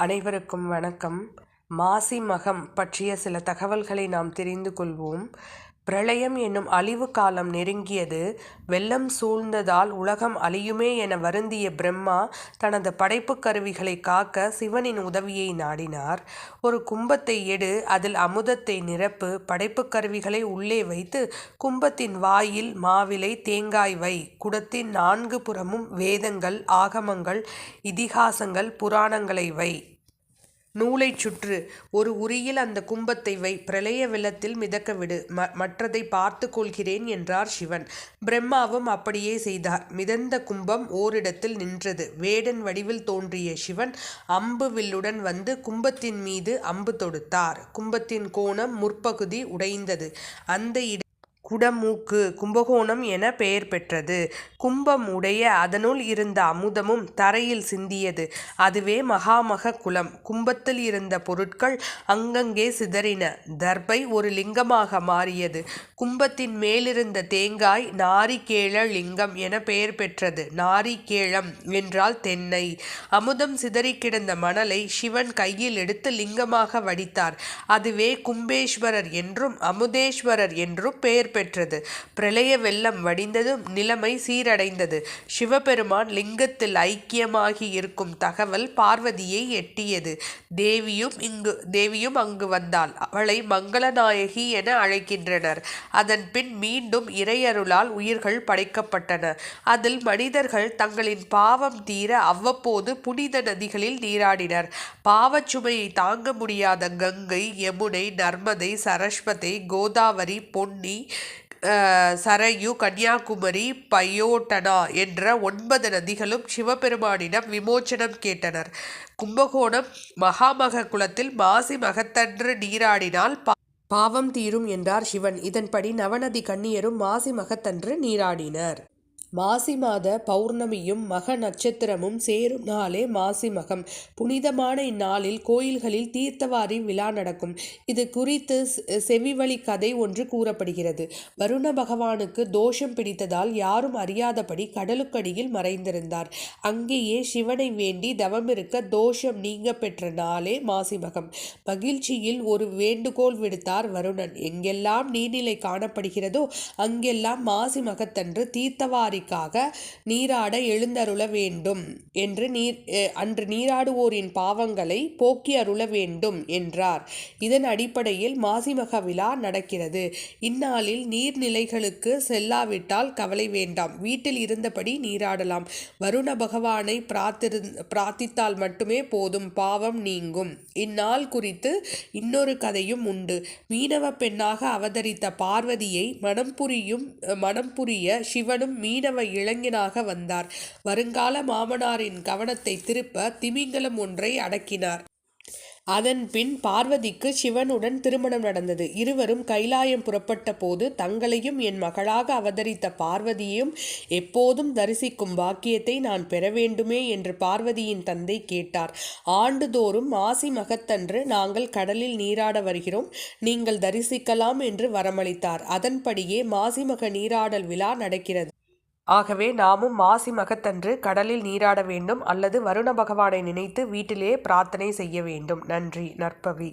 அனைவருக்கும் வணக்கம். மாசி மகம் பற்றிய சில தகவல்களை நாம் தெரிந்து கொள்வோம். பிரளயம் என்னும் அழிவு காலம் நெருங்கியது. வெள்ளம் சூழ்ந்ததால் உலகம் அழியுமே என வருந்திய பிரம்மா தனது படைப்பு கருவிகளை காக்க சிவனின் உதவியை நாடினார். ஒரு கும்பத்தை எடு, அதில் அமுதத்தை நிரப்பு, படைப்பு கருவிகளை உள்ளே வைத்து கும்பத்தின் வாயில் மாவிலை தேங்காய் வை, குடத்தின் 4 புறமும் வேதங்கள், ஆகமங்கள், இதிகாசங்கள், புராணங்களை வை, நூலைச் சுற்று, ஒரு உரியில் அந்த கும்பத்தை வை, பிரளய வெள்ளத்தில் மிதக்க விடு, மற்றதை பார்த்து கொள்கிறேன் என்றார் சிவன். பிரம்மாவும் அப்படியே செய்தார். மிதந்த கும்பம் ஓரிடத்தில் நின்றது. வேடன் வடிவில் தோன்றிய சிவன் அம்பு வில்லுடன் வந்து கும்பத்தின் மீது அம்பு தொடுத்தார். கும்பத்தின் கோணம் முற்பகுதி உடைந்தது. அந்த குடமூக்கு கும்பகோணம் என பெயர் பெற்றது. கும்பம் உடைய அதனுள் இருந்த அமுதமும் தரையில் சிந்தியது. அதுவே மகாமக குலம். கும்பத்தில் இருந்த பொருட்கள் அங்கங்கே சிதறின. தர்பை ஒரு லிங்கமாக மாறியது. கும்பத்தின் மேலிருந்த தேங்காய் நாரிகேள லிங்கம் என பெயர் பெற்றது. நாரிகேளம் என்றால் தென்னை. அமுதம் சிதறி கிடந்த மணலை சிவன் கையில் எடுத்து லிங்கமாக வடித்தார். அதுவே கும்பேஸ்வரர் என்றும் அமுதேஸ்வரர் என்றும் பெயர் பெற்றது. பிரளய வெள்ளம் வடிந்ததும் நிலைமை சீரடைந்தது. சிவபெருமான் லிங்கத்தில் ஐக்கியமாகி இருக்கும் தகவல் பார்வதியை எட்டியது. தேவியும் அங்கு வந்தாள். அவளை மங்களநாயகி என அழைக்கின்றனர். அதன் பின் மீண்டும் இறையருளால் உயிர்கள் படைக்கப்பட்டன. அதில் மனிதர்கள் தங்களின் பாவம் தீர அவ்வப்போது புனித நதிகளில் நீராடினர். பாவச்சுமையை தாங்க முடியாத கங்கை, யமுனை, நர்மதை, சரஸ்வதி, கோதாவரி, பொன்னி, சரயு, கன்னியாகுமரி, பயோட்டனா என்ற 9 நதிகளும் சிவபெருமானிடம் விமோச்சனம் கேட்டனர். கும்பகோணம் மகாமக குலத்தில் மாசி மகத்தன்று நீராடினால் பாவம் தீரும் என்றார் சிவன். இதன்படி நவநதி கன்னியரும் மாசி மகத்தன்று நீராடினர். மாசி மாத பௌர்ணமியும் மக நட்சத்திரமும் சேரும் நாளே மாசி மகம். புனிதமான இந்நாளில் கோயில்களில் தீர்த்தவாரி விழா நடக்கும். இது குறித்து செவிவழி கதை ஒன்று கூறப்படுகிறது. வருண பகவானுக்கு தோஷம் பிடித்ததால் யாரும் அறியாதபடி கடலுக்கடியில் மறைந்திருந்தார். அங்கேயே சிவனை வேண்டி தவமிருக்க தோஷம் நீங்க பெற்ற நாளே மாசி மகம். மகிழ்ச்சியில் ஒரு வேண்டுகோள் விடுத்தார் வருணன். எங்கெல்லாம் நீர்நிலை காணப்படுகிறதோ அங்கெல்லாம் மாசி மகத்தன்று தீர்த்தவாரி நீராட எழுந்தருள வேண்டும் என்று அன்று நீராடுவோரின் பாவங்களை போக்கி அருள வேண்டும் என்றார். இதன் அடிப்படையில் மாசிமக விழா நடக்கிறது. இந்நாளில் நீர்நிலைகளுக்கு செல்லாவிட்டால் கவலை வேண்டாம். வீட்டில் இருந்தபடி நீராடலாம். வருண பகவானை பிரார்த்தித்தால் மட்டுமே போதும், பாவம் நீங்கும். இந்நாள் குறித்து இன்னொரு கதையும் உண்டு. மீனவ பெண்ணாக அவதரித்த பார்வதியை மனம் புரிய சிவனும் மீனவ இளைஞனாக வந்தார். வருங்கால மாமனாரின் கவனத்தை திருப்ப திமிங்கலம் ஒன்றை அடக்கினார். அதன் பின் பார்வதிக்கு சிவனுடன் திருமணம் நடந்தது. இருவரும் கைலாயம் புறப்பட்ட போது தங்களையும் என் மகளாக அவதரித்த பார்வதியையும் எப்போதும் தரிசிக்கும் பாக்கியத்தை நான் பெற வேண்டுமே என்று பார்வதியின் தந்தை கேட்டார். ஆண்டுதோறும் மாசி மகத்தன்று நாங்கள் கடலில் நீராட வருகிறோம், நீங்கள் தரிசிக்கலாம் என்று வரமளித்தார். அதன்படியே மாசிமக நீராடல் விழா நடக்கிறது. ஆகவே நாமும் மாசி மகத்தன்று கடலில் நீராட வேண்டும் அல்லது வருண பகவானை நினைத்து வீட்டிலே பிரார்த்தனை செய்ய வேண்டும். நன்றி. நற்பவி.